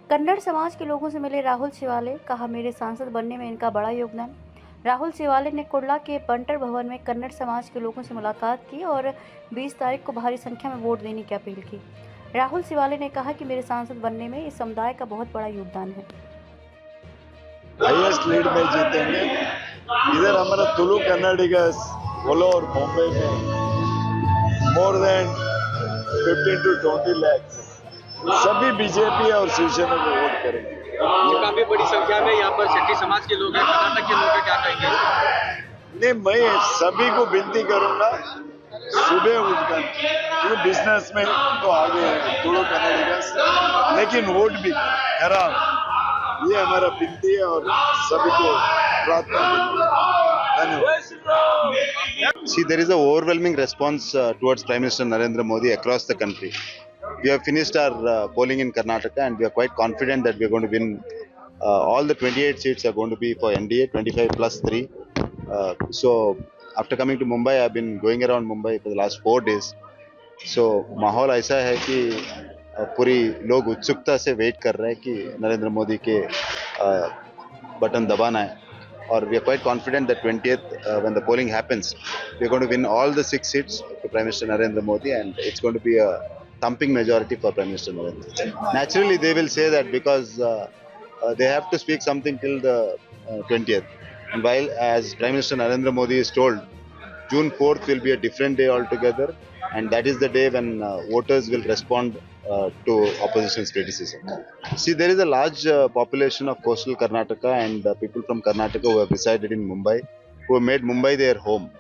कन्नड़ समाज के लोगों से मिले राहुल शिवाले, कहा मेरे सांसद बनने में इनका बड़ा योगदान। राहुल शिवाले ने कुर्ला के बंटर भवन में कन्नड़ समाज के लोगों से मुलाकात की और 20 तारीख को भारी संख्या में वोट देने की अपील की। राहुल शिवाले ने कहा कि मेरे सांसद बनने में इस समुदाय का बहुत बड़ा योगदान है। हाईएस्ट लीड में जीतेंगे। इधर हमारा तुलु कन्नडिगस ऑल ओवर बॉम्बे में मोर देन 15 to 20 lakhs सभी बीजेपी और शिवसेना को वोट करेंगे। ये काफी बड़ी संख्या में यहाँ पर शेट्टी समाज के लोग हैं, कर्नाटक के लोग हैं, क्या कहेंगे? नहीं, मैं सभी को विनती करूंगा सुबह उठकर, क्योंकि बिजनेस में तो आगे है तुलु कन्नडिगस, लेकिन वोट भी खराब, ये हमारा विनती है और सभी को प्रार्थना। See, there is an overwhelming response towards Prime Minister Narendra Modi across the country. We have finished our polling in Karnataka and we are quite confident that we are going to win. All the 28 seats are going to be for NDA, 25 plus 3. So after coming to Mumbai, I have been going around Mumbai for the last 4 days. So माहौल ऐसा है कि पूरी लोग उत्सुकता से wait कर रहे हैं कि नरेंद्र मोदी के बटन दबाना है. और we are quite confident that 20th, when the polling happens, we are going to win all the 6 seats to Prime Minister Narendra Modi, and it's going to be a thumping majority for Prime Minister Narendra Modi. Naturally, they will say that because they have to speak something till the 20th. And while, as Prime Minister Narendra Modi is told, June 4th will be a different day altogether, and that is the day when voters will respond to opposition's criticism. See, there is a large population of coastal Karnataka and people from Karnataka who have resided in Mumbai, who have made Mumbai their home.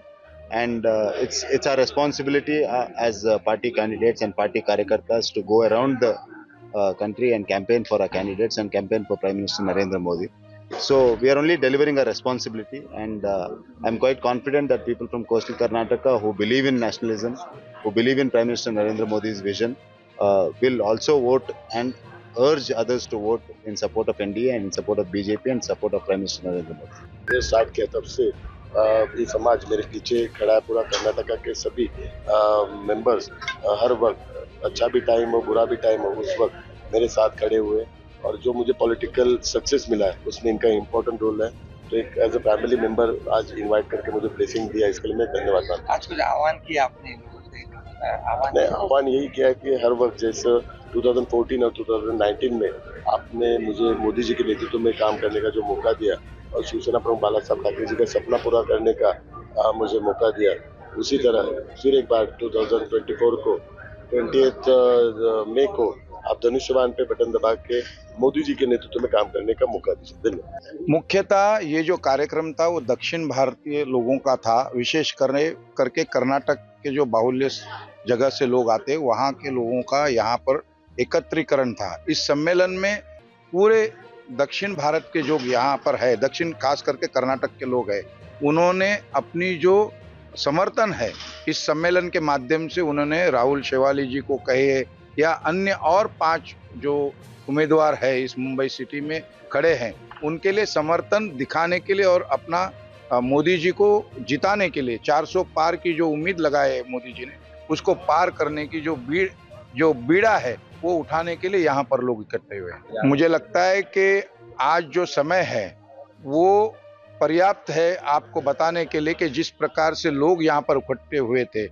And it's our responsibility as party candidates and party karyakartas to go around the country and campaign for our candidates and campaign for Prime Minister Narendra Modi. So we are only delivering a responsibility, and I'm quite confident that people from coastal Karnataka who believe in nationalism, who believe in Prime Minister Narendra Modi's vision, will also vote and urge others to vote in support of NDA and in support of BJP and support of Prime Minister Narendra Modi. ये start किया तब से ये समाज मेरे पीछे खड़ा है, पूरा कर्नाटका के सभी मेंबर्स हर वक्त, अच्छा भी टाइम हो बुरा भी टाइम हो, उस वक्त मेरे साथ खड़े हुए, और जो मुझे पॉलिटिकल सक्सेस मिला है उसमें इनका इम्पोर्टेंट रोल है। तो एक एज अ फैमिली मेंबर आज इनवाइट करके मुझे ब्लेसिंग दिया, इसके लिए मैं धन्यवाद मानता हूं। आज कुछ आह्वान किया आपने? आह्वान यही किया कि हर वक्त जैसे 2014 और 2019 में आपने मुझे मोदी जी के नेतृत्व में काम करने का जो मौका दिया और शिवसेना प्रमुख बाला साहब ठाकरे जी का सपना पूरा करने का मुझे मौका दिया, उसी तरह फिर एक बार 2024 को 20th मई को आप धनुष्यबाण पे बटन दबा के मोदी जी के नेतृत्व में काम करने का मौका दीजिए। धन्यवाद। मुख्यतः ये जो कार्यक्रम था वो दक्षिण भारतीय लोगों का था, विशेष करके कर्नाटक के जो बाहुल्य जगह से लोग आते वहाँ के लोगों का यहाँ पर एकत्रीकरण था। इस सम्मेलन में पूरे दक्षिण भारत के जो यहाँ पर है, दक्षिण खास करके कर्नाटक के लोग हैं, उन्होंने अपनी जो समर्थन है इस सम्मेलन के माध्यम से उन्होंने राहुल शिवाले जी को कहे या अन्य और 5 जो उम्मीदवार है इस मुंबई सिटी में खड़े हैं उनके लिए समर्थन दिखाने के लिए और अपना मोदी जी को जिताने के लिए 400 पार की जो उम्मीद लगाए मोदी जी ने उसको पार करने की जो बीड़ा है वो उठाने के लिए यहाँ पर लोग इकट्ठे हुए हैं। मुझे लगता है कि आज जो समय है वो पर्याप्त है आपको बताने के लिए कि जिस प्रकार से लोग यहाँ पर इकट्ठे हुए थे,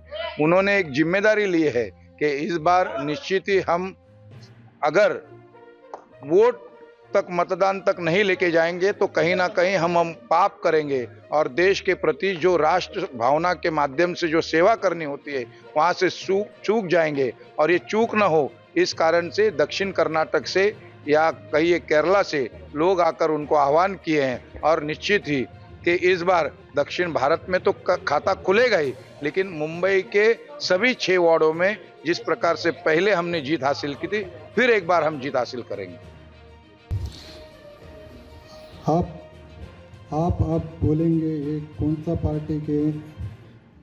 उन्होंने एक जिम्मेदारी ली है कि इस बार निश्चित ही हम अगर वोट तक मतदान तक नहीं लेके जाएंगे तो कहीं ना कहीं हम पाप करेंगे और देश के प्रति जो राष्ट्र भावना के माध्यम से जो सेवा करनी होती है वहां से चूक जाएंगे। और ये चूक ना हो इस कारण से दक्षिण कर्नाटक से या कहिए केरला से लोग आकर उनको आह्वान किए हैं। और निश्चित ही कि इस बार दक्षिण भारत में तो खाता खुलेगा ही, लेकिन मुंबई के सभी 6 वार्डों में जिस प्रकार से पहले हमने जीत हासिल की थी फिर एक बार हम जीत हासिल करेंगे। आप अब बोलेंगे ये कौन सा पार्टी के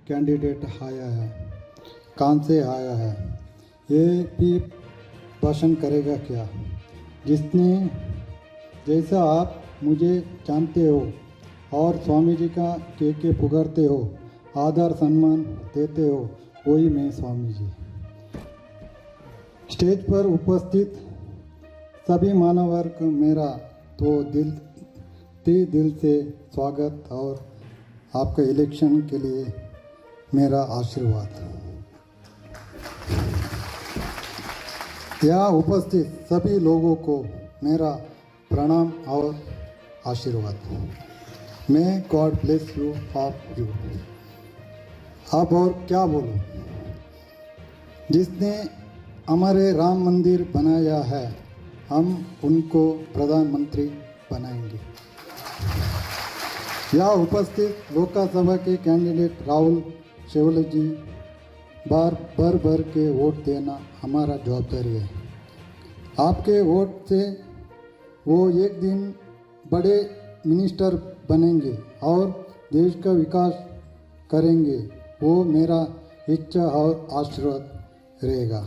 कैंडिडेट आया है, कहाँ से आया है, ये भी भाषण करेगा क्या। जिसने जैसा आप मुझे जानते हो और स्वामी जी का के पुकारते हो, आदर सम्मान देते हो, वही मैं स्वामी जी। स्टेज पर उपस्थित सभी मानव वर्ग मेरा तो दिल से स्वागत और आपका इलेक्शन के लिए मेरा आशीर्वाद। यहाँ उपस्थित सभी लोगों को मेरा प्रणाम और आशीर्वाद। मैं God bless you of you. अब और क्या बोलूं। जिसने हमारे राम मंदिर बनाया है हम उनको प्रधानमंत्री बनाएंगे। यहाँ उपस्थित लोकसभा के कैंडिडेट राहुल शेवाले जी बार के वोट देना हमारा जवाबदारी है। आपके वोट से वो एक दिन बड़े मिनिस्टर बनेंगे और देश का विकास करेंगे, वो मेरा इच्छा और आशीर्वाद रहेगा।